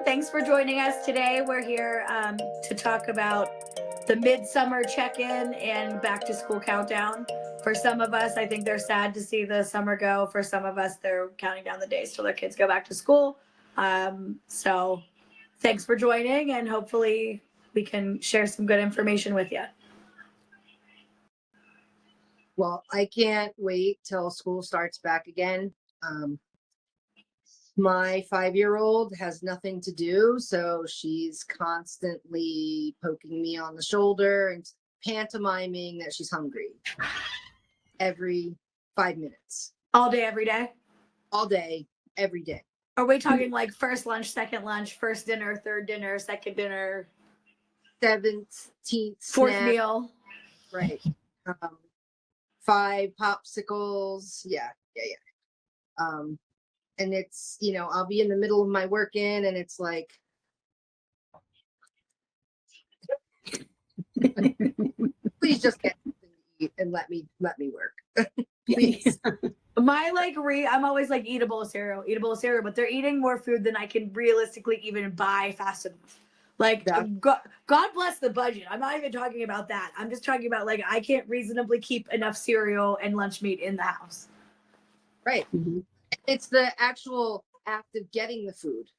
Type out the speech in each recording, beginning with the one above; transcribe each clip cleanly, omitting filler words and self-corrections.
Thanks for joining us today. We're here to talk about the midsummer check-in and back to school countdown. For some of us, I think they're sad to see the summer go. For some of us, they're counting down the days till their kids go back to school. So thanks for joining, and hopefully we can share some good information with you. Well, I can't wait till school starts back again. My 5-year-old has nothing to do, so she's constantly poking me on the shoulder and pantomiming that she's hungry every 5 minutes. All day, every day? All day, every day. Are we talking like first lunch, second lunch, first dinner, third dinner, second dinner, 17th fourth snack, meal? right? 5 popsicles. Yeah. And it's, I'll be in the middle of my work-in and it's like, please just get something to eat and let me work. Please. I'm always like, eat a bowl of cereal, but they're eating more food than I can realistically even buy fast enough. Like, God bless the budget. I'm not even talking about that. I'm just talking about, like, I can't reasonably keep enough cereal and lunch meat in the house. Right. Mm-hmm. It's the actual act of getting the food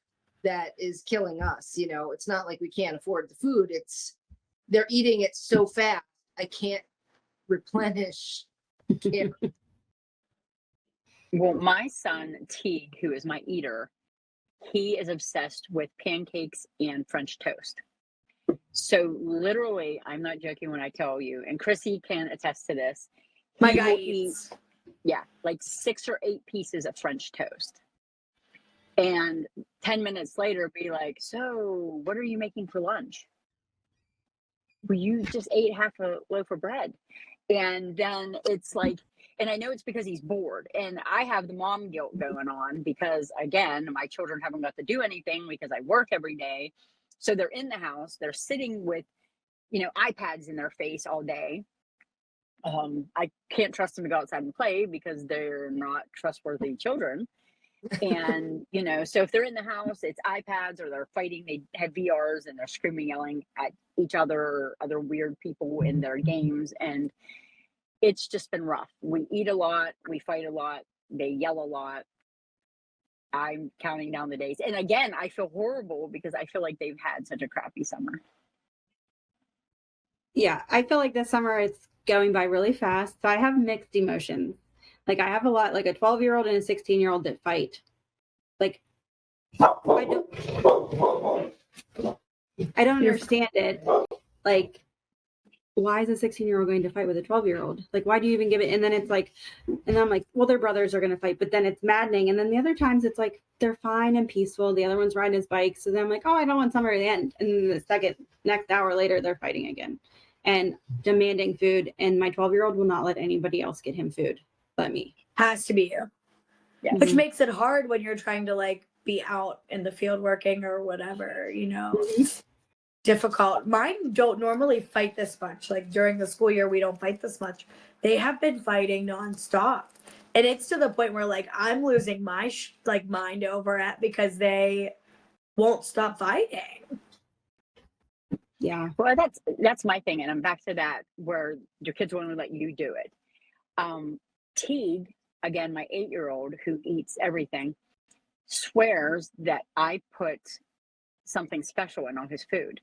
that is killing us. It's not like we can't afford the food. They're eating it so fast. I can't replenish. Well, my son, Teague, who is my eater, he is obsessed with pancakes and French toast. So literally, I'm not joking when I tell you, and Chrissy can attest to this. My guy eats. Like 6 or 8 pieces of French toast. And 10 minutes later, be like, so what are you making for lunch? Well, you just ate half a loaf of bread. And then it's like, and I know it's because he's bored. And I have the mom guilt going on because, again, my children haven't got to do anything because I work every day. So they're in the house. They're sitting with, iPads in their face all day. I can't trust them to go outside and play because they're not trustworthy children. And, so if they're in the house, it's iPads or they're fighting. They have VRs and they're screaming, yelling at each other or other weird people in their games. And it's just been rough. We eat a lot. We fight a lot. They yell a lot. I'm counting down the days. And again, I feel horrible because I feel like they've had such a crappy summer. Yeah, I feel like this summer it's going by really fast. So I have mixed emotions. Like I have a lot, like a 12-year-old and a 16-year-old that fight. Like I don't understand it. Like, why is a 16-year-old going to fight with a 12-year-old? Like, why do you even give it? And then it's like, and I'm like, well, their brothers are going to fight, but then it's maddening. And then the other times it's like, they're fine and peaceful. The other one's riding his bike. So then I'm like, oh, I don't want summer to end. And then the next hour later, they're fighting again and demanding food. And my 12-year-old will not let anybody else get him food but me. Has to be you. Yeah. Which makes it hard when you're trying to like be out in the field working or whatever, difficult. Mine don't normally fight this much. Like during the school year, we don't fight this much. They have been fighting nonstop. And it's to the point where like I'm losing my mind over it because they won't stop fighting. Yeah. Well, that's my thing. And I'm back to that where your kids won't let you do it. Teague, again, my 8-year-old who eats everything, swears that I put something special in on his food.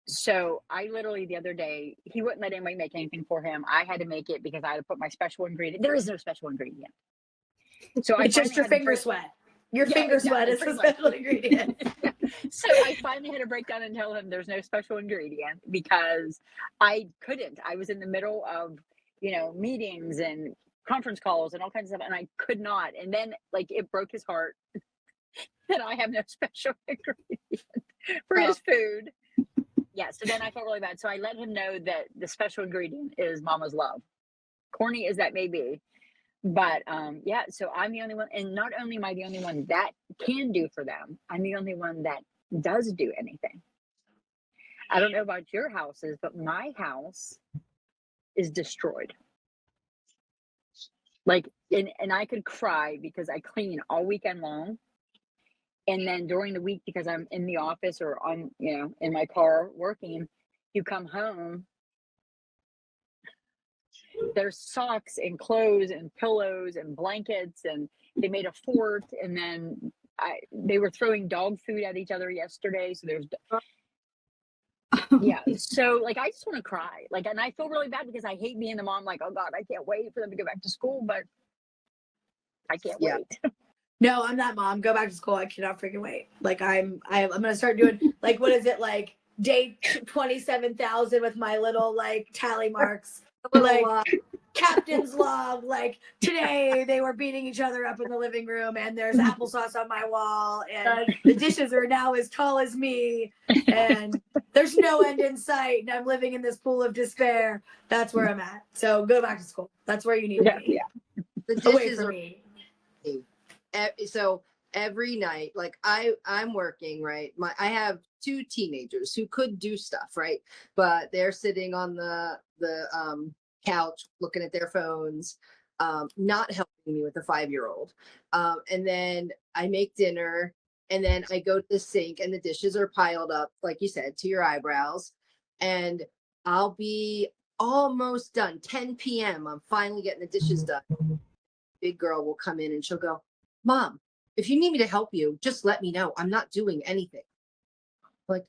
So I literally the other day, he wouldn't let anybody make anything for him. I had to make it because I had to put my special ingredient. There is no special ingredient. So it's just your finger sweat. Your finger sweat is the special ingredient. So I finally had to break down and tell him there's no special ingredient because I couldn't. I was in the middle of, meetings and conference calls and all kinds of stuff, and I could not. And then it broke his heart that I have no special ingredient for his food. Yeah, so then I felt really bad. So I let him know that the special ingredient is mama's love. Corny as that may be. But so I'm the only one, and not only am I the only one that can do for them, I'm the only one that does do anything. I don't know about your houses, but my house is destroyed. And I could cry because I clean all weekend long And then during the week, because I'm in the office or on, in my car working, you come home, there's socks and clothes and pillows and blankets, and they made a fort, and then they were throwing dog food at each other yesterday. So there's, yeah. So like, I just want to cry. Like, and I feel really bad because I hate being the mom. Like, oh God, I can't wait for them to go back to school, but I can't wait. No, I'm that mom. Go back to school. I cannot freaking wait. Like I'm gonna start doing like, what is it, like day 27,000 with my little like tally marks, like captain's log. Like today they were beating each other up in the living room, and there's applesauce on my wall, and the dishes are now as tall as me, and there's no end in sight, and I'm living in this pool of despair. That's where I'm at. So go back to school. That's where you need to be. Yeah. The Away dishes from are me. So every night, like I'm working, right? I have 2 teenagers who could do stuff, right? But they're sitting on the couch looking at their phones, not helping me with the 5-year-old. And then I make dinner, and then I go to the sink, and the dishes are piled up, like you said, to your eyebrows. And I'll be almost done. 10 p.m. I'm finally getting the dishes done. Big girl will come in and she'll go, Mom, if you need me to help you, just let me know. I'm not doing anything. Like,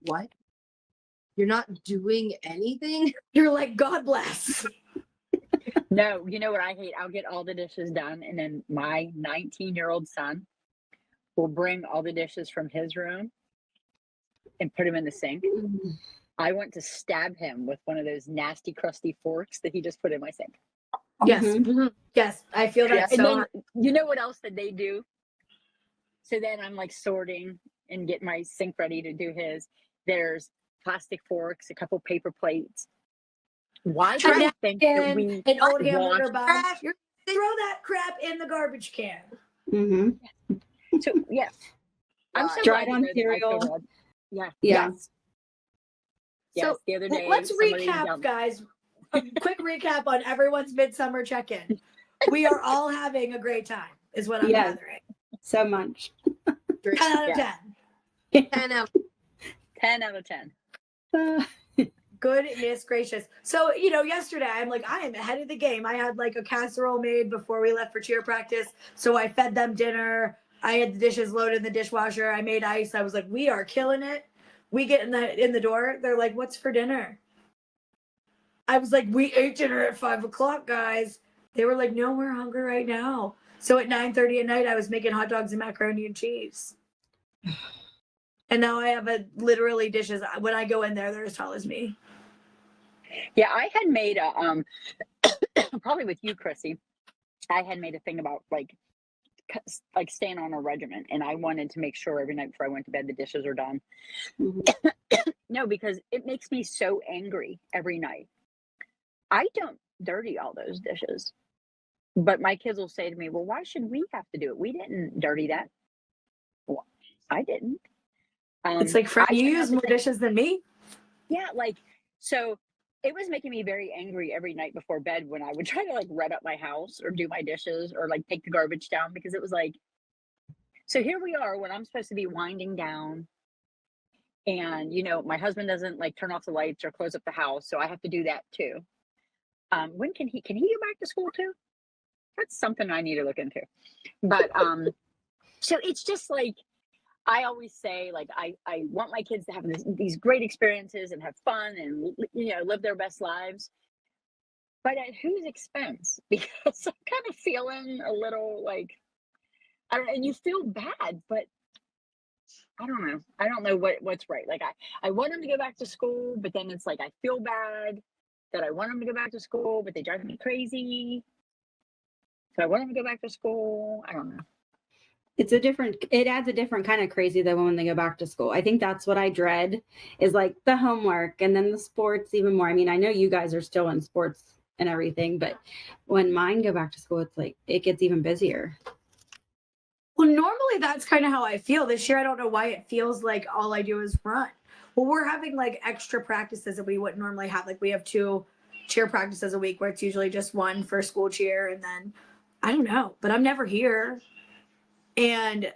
what? You're not doing anything? You're like, God bless. No, you know what I hate? I'll get all the dishes done, and then my 19-year-old son will bring all the dishes from his room and put them in the sink. I want to stab him with one of those nasty, crusty forks that he just put in my sink. Yes. Mm-hmm. Yes. I feel that. And then, you know what else that they do? So then I'm like sorting and get my sink ready to do his. There's plastic forks, a couple paper plates. Why do you think that we an old hamburger wash bun? Throw that crap in the garbage can. Mm-hmm. So yes, I'm so dried glad on to know that I feel cereal. bad. Yeah. Yeah. Yes. So the other day, let's somebody recap, guys. A quick recap on everyone's midsummer check-in. We are all having a great time, is what I'm gathering. So much. 10 out of 10. 10 out. 10 out of 10. Goodness gracious. So, yesterday I'm like, I am ahead of the game. I had like a casserole made before we left for cheer practice. So I fed them dinner. I had the dishes loaded in the dishwasher. I made ice. I was like, we are killing it. We get in the door. They're like, what's for dinner? I was like, we ate dinner at 5:00, guys. They were like, no, we're hungry right now. So at 9:30 at night, I was making hot dogs and macaroni and cheese. And now I have literally dishes. When I go in there, they're as tall as me. Yeah, I had made a probably with you, Chrissy. I had made a thing about like staying on a regimen, and I wanted to make sure every night before I went to bed the dishes are done. Mm-hmm. No, because it makes me so angry every night. I don't dirty all those dishes, but my kids will say to me, "Well, why should we have to do it? We didn't dirty that." Well, I didn't. It's like, Fred, you use more dishes than me. Yeah, like so. It was making me very angry every night before bed when I would try to like red up my house or do my dishes or like take the garbage down, because it was like, so here we are when I'm supposed to be winding down, and my husband doesn't like turn off the lights or close up the house, so I have to do that too. When can he go back to school too? That's something I need to look into. But so it's just like, I always say, like, I want my kids to have these great experiences and have fun and, live their best lives. But at whose expense? Because I'm kind of feeling a little like, I don't know, and you feel bad, but I don't know. I don't know what's right. Like, I want them to go back to school, but then it's like, I feel bad that I want them to go back to school, but they drive me crazy. So I want them to go back to school. I don't know. It adds a different kind of crazy though when they go back to school. I think that's what I dread, is like the homework and then the sports even more. I mean, I know you guys are still in sports and everything, but when mine go back to school, it's like, it gets even busier. Well, normally that's kind of how I feel. This year, I don't know why it feels like all I do is run. Well, we're having like extra practices that we wouldn't normally have. Like we have 2 cheer practices a week where it's usually just one for school cheer. And then I don't know, but I'm never here. And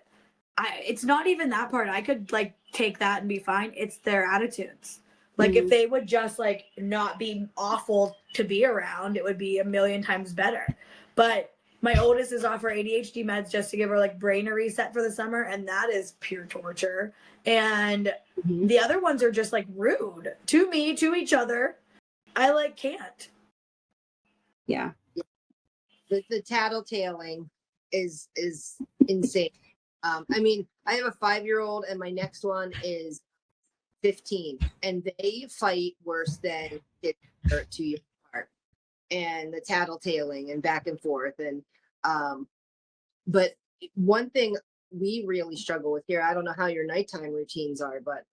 it's not even that part. I could like take that and be fine. It's their attitudes. Like if they would just like not be awful to be around, it would be a million times better. But my oldest is off her ADHD meds just to give her like brain a reset for the summer, and that is pure torture. And the other ones are just like rude to me, to each other. I like can't. Yeah. The tattletaling is insane. I mean, I have a 5-year-old and my next one is 15, and they fight worse than kids are 2 years apart. And the tattletaling and back and forth. And but one thing we really struggle with here, I don't know how your nighttime routines are, but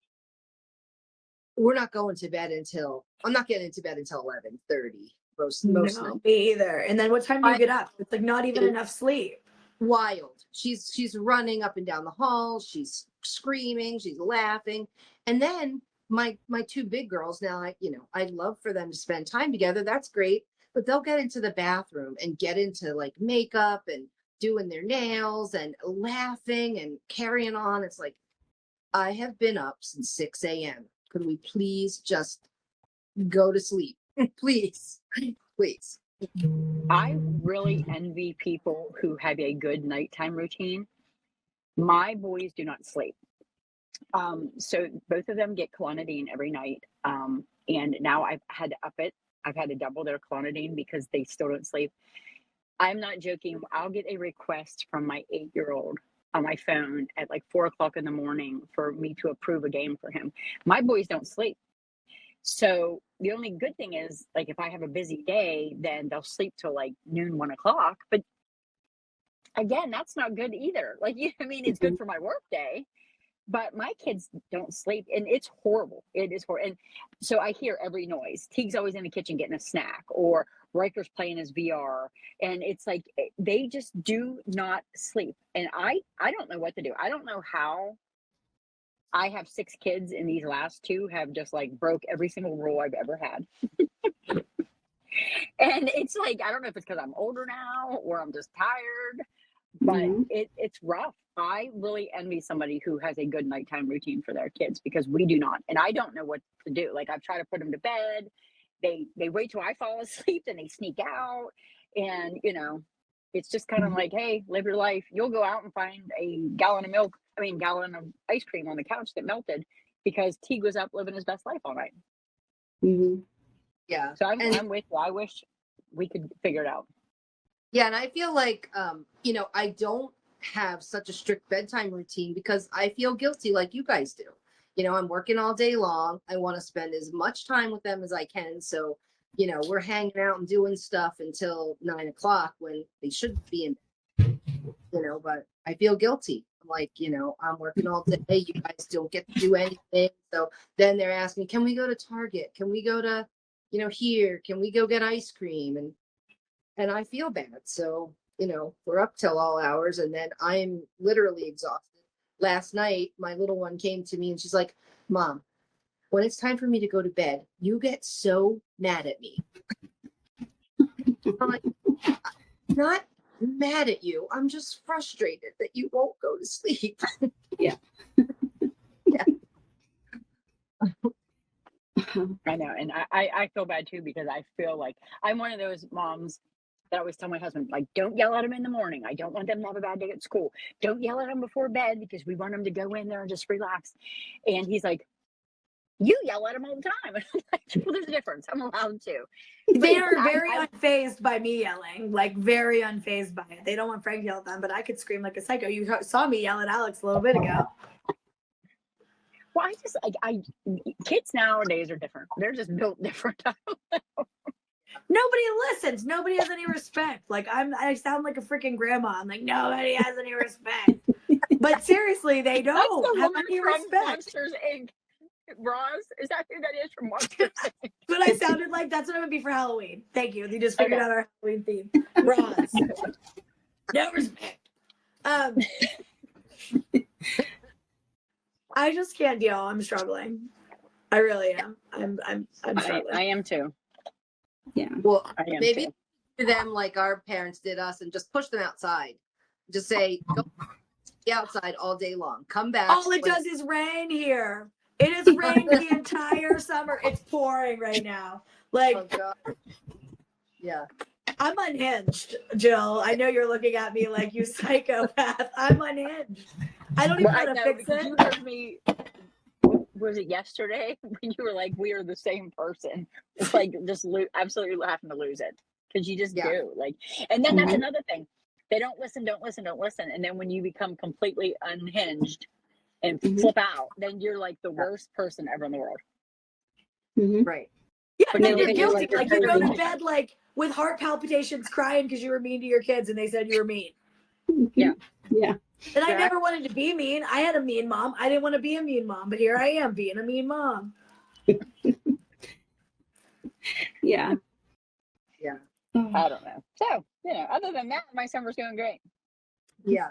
we're not going to bed until I'm not getting into bed until 11:30. Most No, me either. And then what time do you get up? It's like not even enough sleep. Wild. She's running up and down the hall. She's screaming. She's laughing. And then my 2 big girls now, I'd love for them to spend time together. That's great. But they'll get into the bathroom and get into like makeup and doing their nails and laughing and carrying on. It's like, I have been up since 6 a.m. Could we please just go to sleep? Please. Please. I really envy people who have a good nighttime routine. My boys do not sleep. So both of them get clonidine every night. And now I've had to up it. I've had to double their clonidine because they still don't sleep. I'm not joking. I'll get a request from my 8-year-old on my phone at like 4:00 in the morning for me to approve a game for him. My boys don't sleep. So the only good thing is, like, if I have a busy day, then they'll sleep till like noon, 1:00. But again, that's not good either. Like, I mean, it's good for my work day, but my kids don't sleep, and it's horrible. It is horrible. And so I hear every noise. Teague's always in the kitchen getting a snack, or Riker's playing his VR, and it's like they just do not sleep. And I don't know what to do. I don't know how. I have 6 kids, and these last 2 have just like broke every single rule I've ever had. And it's like, I don't know if it's because I'm older now or I'm just tired, but it's rough. I really envy somebody who has a good nighttime routine for their kids, because we do not. And I don't know what to do. Like, I've tried to put them to bed. They wait till I fall asleep, then they sneak out. And, it's just kind of like, hey, live your life. You'll go out and find a gallon of ice cream on the couch that melted because Teague was up living his best life all night. Yeah. So I'm with you. I wish we could figure it out. Yeah. And I feel like, I don't have such a strict bedtime routine because I feel guilty like you guys do. I'm working all day long. I want to spend as much time with them as I can. So, we're hanging out and doing stuff until 9:00 when they should be in bed, but I feel guilty. I'm like, I'm working all day. You guys don't get to do anything. So then they're asking, can we go to Target? Can we go to, here? Can we go get ice cream? And I feel bad. So, we're up till all hours, and then I'm literally exhausted. Last night, my little one came to me and she's like, Mom, when it's time for me to go to bed, you get so mad at me. I'm like, I'm not mad at you. I'm just frustrated that you won't go to sleep. Yeah. Yeah. I know. And I feel bad too, because I feel like I'm one of those moms that always tell my husband, like, don't yell at them in the morning. I don't want them to have a bad day at school. Don't yell at them before bed because we want them to go in there and just relax. And he's like, you yell at them all the time. And I'm like, well, there's a difference. I'm allowed to. They are very unfazed by me yelling, like very unfazed by it. They don't want Frank to yell at them, but I could scream like a psycho. You saw me yell at Alex a little bit ago. Well, I just, kids nowadays are different. They're just built different. Nobody listens. Nobody has any respect. Like I sound like a freaking grandma. I'm like, nobody has any respect. But seriously, they don't have any respect. Monsters Inc. Roz, is that who that is from Monsters Inc? But I sounded like that's what it would be for Halloween. Thank you. You just figured out our Halloween theme. Roz. No respect. I just can't deal. I'm struggling. I really am. I'm struggling. I am too. Yeah. Well, maybe to them like our parents did us and just push them outside. Just say, go be outside all day long. Come back. All it does is rain here. It has rained the entire summer. It's pouring right now. Like, Oh, God. Yeah. I'm unhinged, Jill. I know you're looking at me like you psychopath. I'm unhinged. I don't even know how to fix because it. you heard me. Was it yesterday when you were like, "We are the same person"? It's like just absolutely having to lose it because you just do. Like, and then that's another thing. They don't listen, and then when you become completely unhinged and flip out, then you're like the worst person ever in the world. Right. Yeah, But and then no, you're you're guilty. like, Like you go to bed like with heart palpitations, crying because you were mean to your kids, and they said you were mean. Yeah. Yeah. And I never wanted to be mean. I had a mean mom. I didn't want to be a mean mom, but here I am being a mean mom. Yeah. Yeah. I don't know. So, other than that, my summer's going great. Yeah.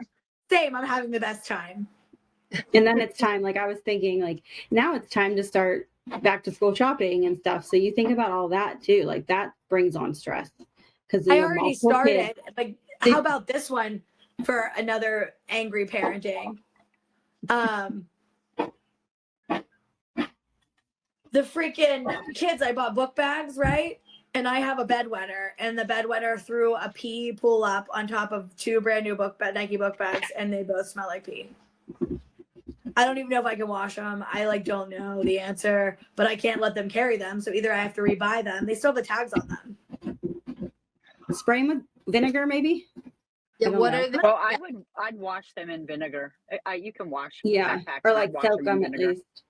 Same. I'm having the best time. And then it's time, like I was thinking, like now it's time to start back to school shopping and stuff. So you think about all that too. Like that brings on stress. Because I already started. Like, how about this one for another angry parenting? The freaking kids, I bought book bags, right? And I have a bedwetter, and the bedwetter threw a pee pull up on top of two brand new Nike book bags, and they both smell like pee. I don't even know if I can wash them. I like don't know the answer, but I can't let them carry them. So either I have to rebuy them. They still have the tags on them. Spray them with vinegar, maybe. Yeah. What are the? Well, I'd wash them in vinegar. You can wash backpacks. Or like wash soak them them in at vinegar. least.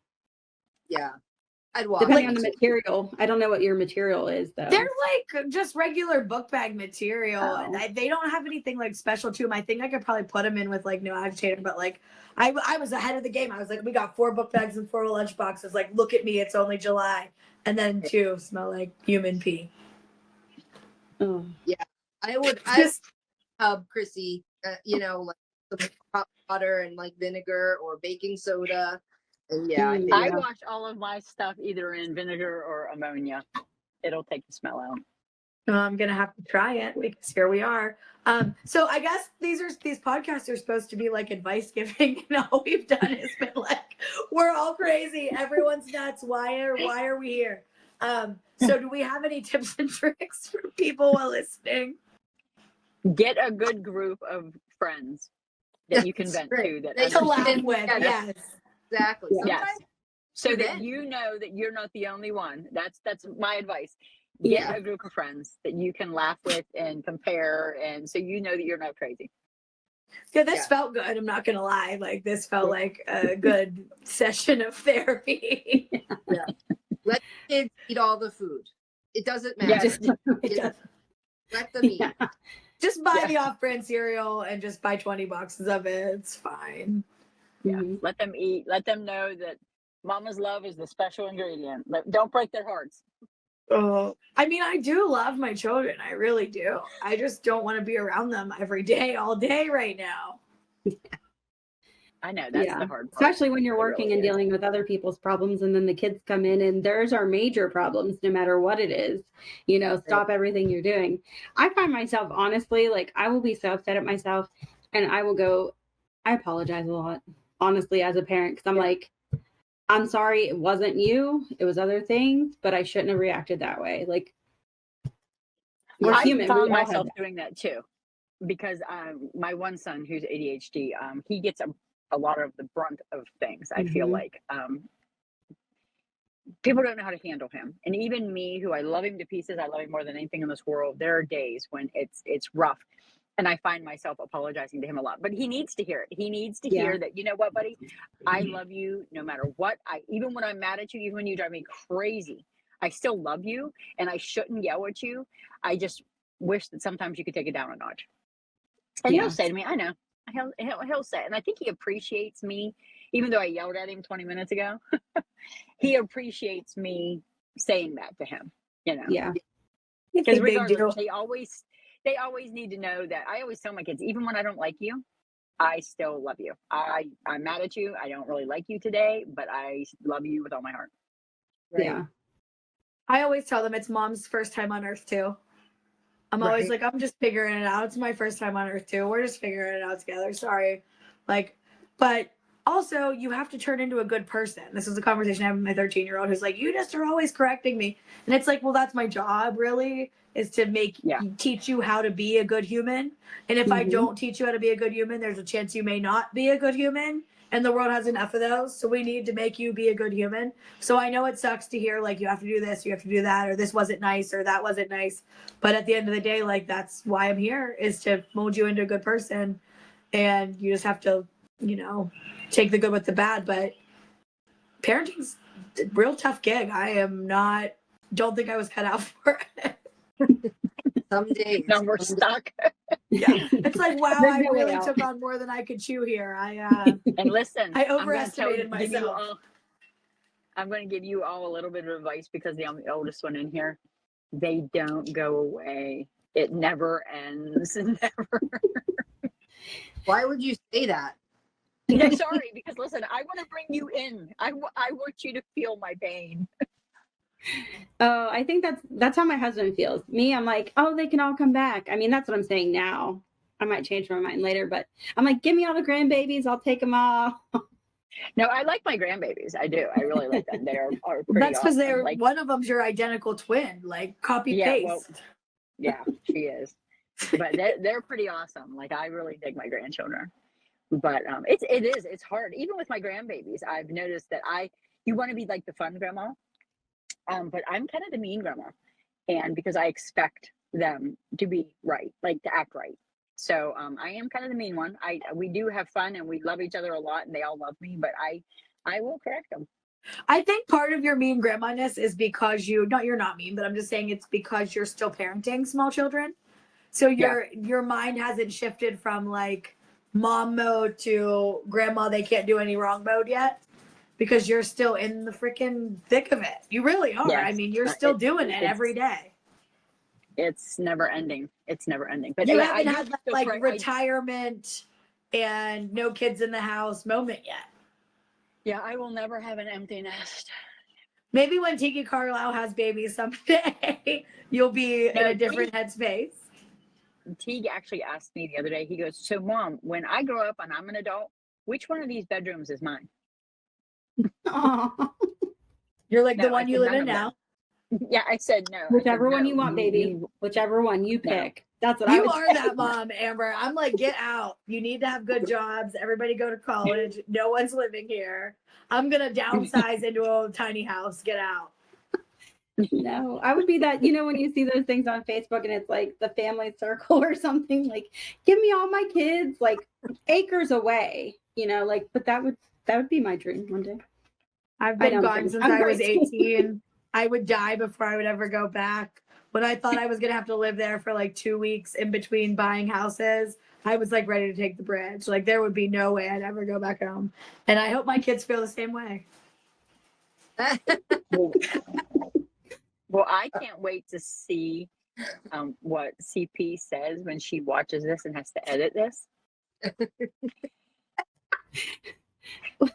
Yeah. I'd wash. Depending on the material. I don't know what your material is though. They're like just regular book bag material. Oh. They don't have anything like special to them. I think I could probably put them in with like no agitator, but like I was ahead of the game. I was like, we got 4 book bags and 4 lunch boxes. Like, look at me, it's only July. And then 2 smell like human pee. Oh. Yeah. I would Chrissy, like some hot water and like vinegar or baking soda. And I wash all of my stuff either in vinegar or ammonia. It'll take the smell out. I'm gonna have to try it because here we are. So I guess these podcasts are supposed to be like advice giving, and all we've done has been like, we're all crazy, everyone's nuts. Why are we here? So do we have any tips and tricks for people while listening? Get a good group of friends that you can vent to. That To laugh with, yes. Exactly. Yes. So then. that you know that you're not the only one. That's my advice. Get a group of friends that you can laugh with and compare, and so you know that you're not crazy. Yeah, this felt good. I'm not gonna lie. Like this felt like a good session of therapy. Yeah. Let kids eat all the food. It doesn't matter. Let them eat. Yeah. Just buy the off-brand cereal and just buy 20 boxes of it. It's fine. Yeah. Let them eat. Let them know that mama's love is the special ingredient. Don't break their hearts. Oh, I mean, I do love my children. I really do. I just don't want to be around them every day, all day right now. I know that's the hard part. Especially when you're working and dealing with other people's problems, and then the kids come in and theirs are major problems, no matter what it is. Stop everything you're doing. I find myself, honestly, like I will be so upset at myself, and I will go, I apologize a lot, honestly, as a parent, because I'm like, I'm sorry, it wasn't you, it was other things, but I shouldn't have reacted that way. Like, we're human. I found myself doing that too, because my one son who's ADHD, he gets a lot of the brunt of things. I feel like people don't know how to handle him, and even me, who I love him to pieces, I love him more than anything in this world. There are days when it's rough. And I find myself apologizing to him a lot, but he needs to hear it. He needs to hear that, you know what, buddy, I love you no matter what. Even when I'm mad at you, even when you drive me crazy, I still love you, and I shouldn't yell at you. I just wish that sometimes you could take it down a notch. And he'll say to me, I know. He'll say, and I think he appreciates me, even though I yelled at him 20 minutes ago. He appreciates me saying that to him, Yeah. Because regardless, they always need to know that. I always tell my kids, even when I don't like you, I still love you. I'm mad at you. I don't really like you today, but I love you with all my heart. Right? Yeah. I always tell them it's mom's first time on earth too. I'm always like, I'm just figuring it out. It's my first time on earth too. We're just figuring it out together. Sorry. Like, but also you have to turn into a good person. This is a conversation I have with my 13-year-old who's like, you just are always correcting me. And it's like, well, that's my job really, is to teach you how to be a good human. And if I don't teach you how to be a good human, there's a chance you may not be a good human. And the world has enough of those. So we need to make you be a good human. So I know it sucks to hear like, you have to do this, you have to do that, or this wasn't nice, or that wasn't nice. But at the end of the day, like, that's why I'm here, is to mold you into a good person. And you just have to, take the good with the bad. But parenting's a real tough gig. Don't think I was cut out for it. Some days. Now we're stuck. Yeah. It's like, wow, There's I no way really out. took on more than I could chew here. And listen, I overestimated myself. I'm going to give you all a little bit of advice because I'm the oldest one in here. They don't go away. It never ends. Never. Why would you say that? I'm sorry, because listen, I want to bring you in. I want you to feel my pain. Oh, I think that's how my husband feels. Me, I'm like, oh, they can all come back. I mean, that's what I'm saying now. I might change my mind later, but I'm like, give me all the grandbabies. I'll take them all. No, I like my grandbabies. I do. I really like them. They are pretty That's because awesome. Like, one of them's your identical twin, like copy paste. Well, yeah, she is. But they're pretty awesome. Like, I really dig my grandchildren. But it's hard. Even with my grandbabies, I've noticed that you want to be like the fun grandma. But I'm kind of the mean grandma, and because I expect them to be right, like to act right. So I am kind of the mean one. We do have fun and we love each other a lot, and they all love me. But I will correct them. I think part of your mean grandma-ness is because you're not mean, but I'm just saying it's because you're still parenting small children. So your mind hasn't shifted from like mom mode to grandma they can't do any wrong mode yet. Because you're still in the freaking thick of it. You really are. Yes. I mean, you're still doing it every day. It's never ending. It's never ending. But you haven't had that like retirement and no kids in the house moment yet. Yeah, I will never have an empty nest. Maybe when Tiki Carlisle has babies someday, you'll be in a different headspace. Teague actually asked me the other day, he goes, so Mom, when I grow up and I'm an adult, which one of these bedrooms is mine? You're like the one you live in now. Yeah, I said no. Whichever one you want, baby. Whichever one you pick. That's what I would are that mom, Amber. I'm like, get out. You need to have good jobs. Everybody go to college. No one's living here. I'm gonna downsize into a tiny house. Get out. No, I would be that, when you see those things on Facebook and it's like the family circle or something, like, give me all my kids, like acres away, but that would be my dream one day. I've been gone since I was 18. I would die before I would ever go back. When I thought I was going to have to live there for like 2 weeks in between buying houses, I was like ready to take the bridge. Like there would be no way I'd ever go back home. And I hope my kids feel the same way. Well, I can't wait to see what CP says when she watches this and has to edit this.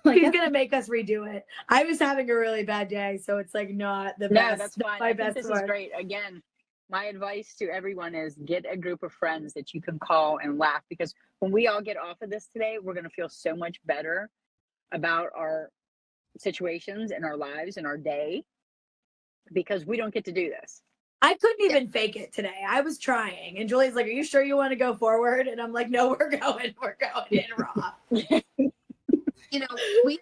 He's gonna make us redo it. I was having a really bad day, so it's like not the best. No, that's fine. I think this is great. Again, my advice to everyone is get a group of friends that you can call and laugh, because when we all get off of this today, we're gonna feel so much better about our situations and our lives and our day, because we don't get to do this. I couldn't even fake it today. I was trying, and Julie's like, "Are you sure you want to go forward?" And I'm like, "No, we're going in raw." We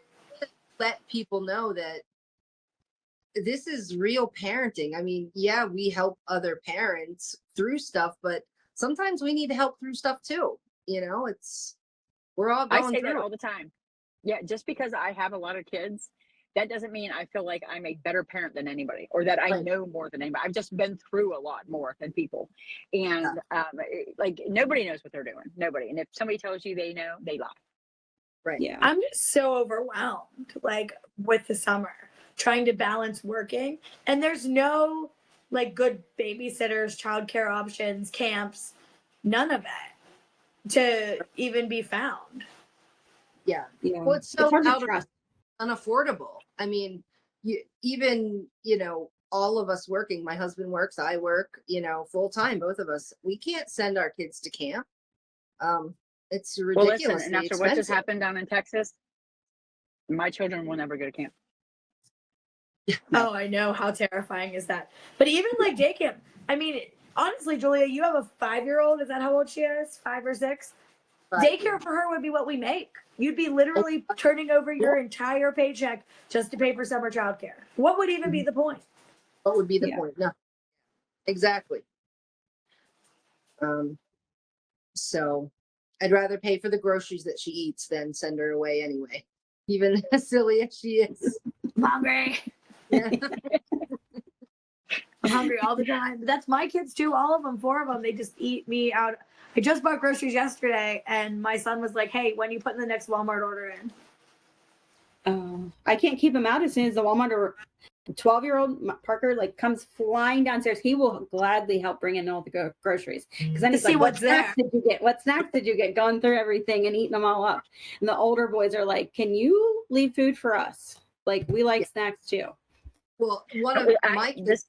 let people know that this is real parenting. I mean, yeah, we help other parents through stuff, but sometimes we need help through stuff too. We're all going I say through that all the time. Yeah, just because I have a lot of kids, that doesn't mean I feel like I'm a better parent than anybody or that I know more than anybody. I've just been through a lot more than people. And like nobody knows what they're doing. Nobody. And if somebody tells you they know, they lie. Right. Yeah. I'm just so overwhelmed, like with the summer, trying to balance working. And there's no like good babysitters, childcare options, camps, none of it to even be found. Yeah. Well, it's so unaffordable. I mean, all of us working, my husband works, I work, full time, both of us, we can't send our kids to camp. It's Well, ridiculous. listen, and after what just happened down in Texas, my children will never go to camp. Oh, I know. How terrifying is that? But even like day camp, I mean, honestly, Julia, you have a 5-year-old. Is that how old she is? 5 or 6? Daycare for her would be what we make. You'd be literally turning over your entire paycheck just to pay for summer childcare. What would even be the point? What would be the point? No, exactly. So I'd rather pay for the groceries that she eats than send her away anyway, even as silly as she is. I'm hungry. Yeah. I'm hungry all the time. That's my kids too. All of them, 4 of them, they just eat me out. I just bought groceries yesterday, and my son was like, "Hey, when are you putting the next Walmart order in?" I can't keep him out as soon as the Walmart or 12-year-old Parker like comes flying downstairs. He will gladly help bring in all the groceries because then he's see like, what's "What snacks did you get? What snacks did you get?" Going through everything and eating them all up. And the older boys are like, "Can you leave food for us? Like we like snacks too." Well, one of my kids'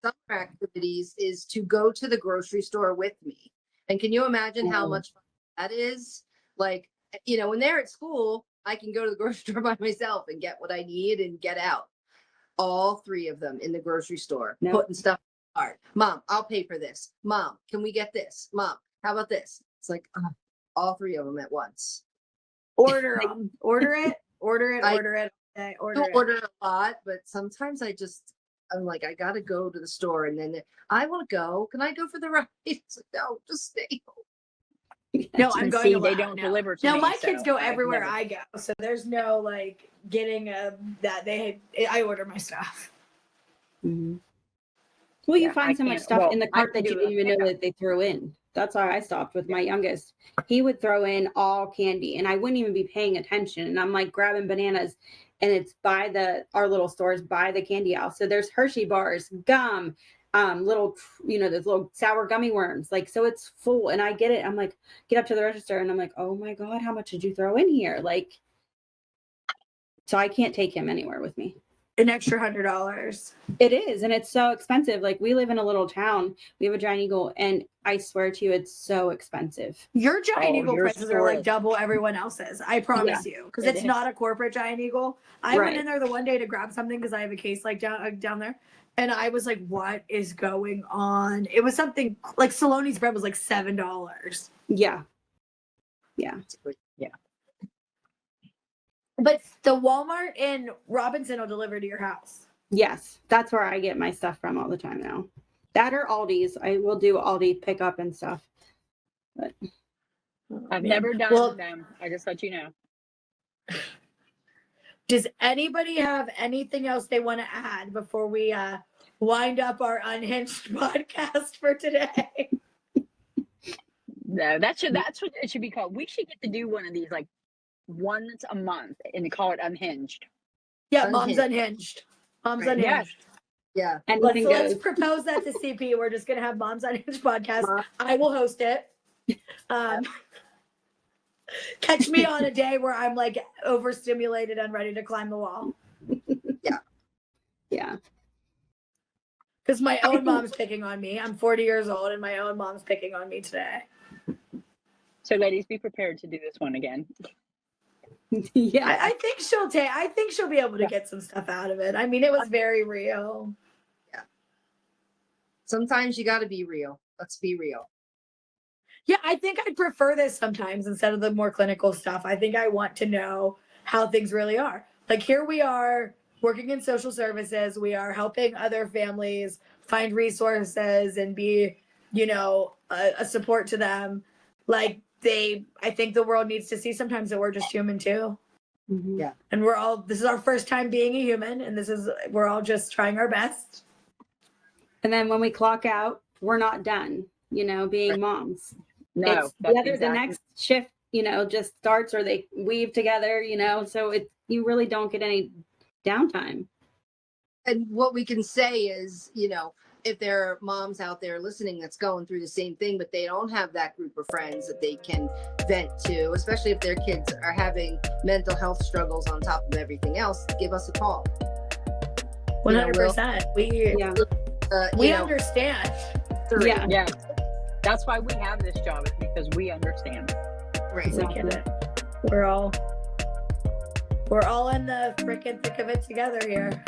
summer activities is to go to the grocery store with me. And can you imagine how much fun that is? Like, you know, when they're at school, I can go to the grocery store by myself and get what I need and get out. All 3 of them in the grocery store, putting stuff in the cart. Mom, I'll pay for this. Mom, can we get this? Mom, how about this? It's like all 3 of them at once. Order them. Order it. Order it. I Order it. order a lot, but sometimes I'm like, I gotta go to the store, and then I want to go. Can I go for the ride? It's like, no, just stay home. No, I'm going to they don't deliver to No, me, my kids so go I've everywhere never- I go, so there's no like getting I order my stuff. Mm-hmm. Well, you Yeah, find I so much can't- stuff well, in the I cart can that you do didn't a even know pickup. that they threw in. That's why I stopped with my youngest. He would throw in all candy and I wouldn't even be paying attention. And I'm like grabbing bananas and it's by our little stores by the candy aisle. So there's Hershey bars, gum, little, those little sour gummy worms. Like, so it's full and I get it. I'm like, get up to the register and I'm like, oh my God, how much did you throw in here? Like, so I can't take him anywhere with me. An extra $100. It is, and it's so expensive. Like we live in a little town. We have a Giant Eagle, and I swear to you, it's so expensive. Your Giant Eagle your prices are like store. double everyone else's. I promise you, because It it's is. not a corporate Giant Eagle. I went Right. in there the one day to grab something because I have a case like down there, and I was like, "What is going on?" It was something like Saloni's bread was like $7. Yeah. But the Walmart in Robinson will deliver to your house. Yes, that's where I get my stuff from all the time now. That or Aldi's. I will do Aldi pickup and stuff. But I've never done them. I just let you know. Does anybody have anything else they want to add before we wind up our unhinged podcast for today? No, that's what it should be called. We should get to do one of these like once a month and call it Unhinged. Yeah, Mom's Unhinged. Mom's Right. Unhinged. Yeah. Let's propose that to CP. We're just gonna have Mom's Unhinged podcast. I will host it. Catch me on a day where I'm like overstimulated and ready to climb the wall. yeah. Because my own mom's picking on me. I'm 40 years old and my own mom's picking on me today. So ladies, be prepared to do this one again. Yeah. I think she'll be able to get some stuff out of it. I mean, it was very real. Yeah. Sometimes you got to be real. Let's be real. Yeah, I think I'd prefer this sometimes instead of the more clinical stuff. I think I want to know how things really are. Like here we are working in social services. We are helping other families find resources and be, a support to them. Like I think the world needs to see sometimes that we're just human too. Mm-hmm. Yeah. And this is our first time being a human and we're all just trying our best. And then when we clock out, we're not done, being moms. No, The next shift, just starts or they weave together, so you really don't get any downtime. And what we can say is, if there are moms out there listening that's going through the same thing, but they don't have that group of friends that they can vent to, especially if their kids are having mental health struggles on top of everything else, give us a call. 100%. We understand. Yeah. Yeah. That's why we have this job, is because we understand. Right. I get it. We're all in the freaking thick of it together here.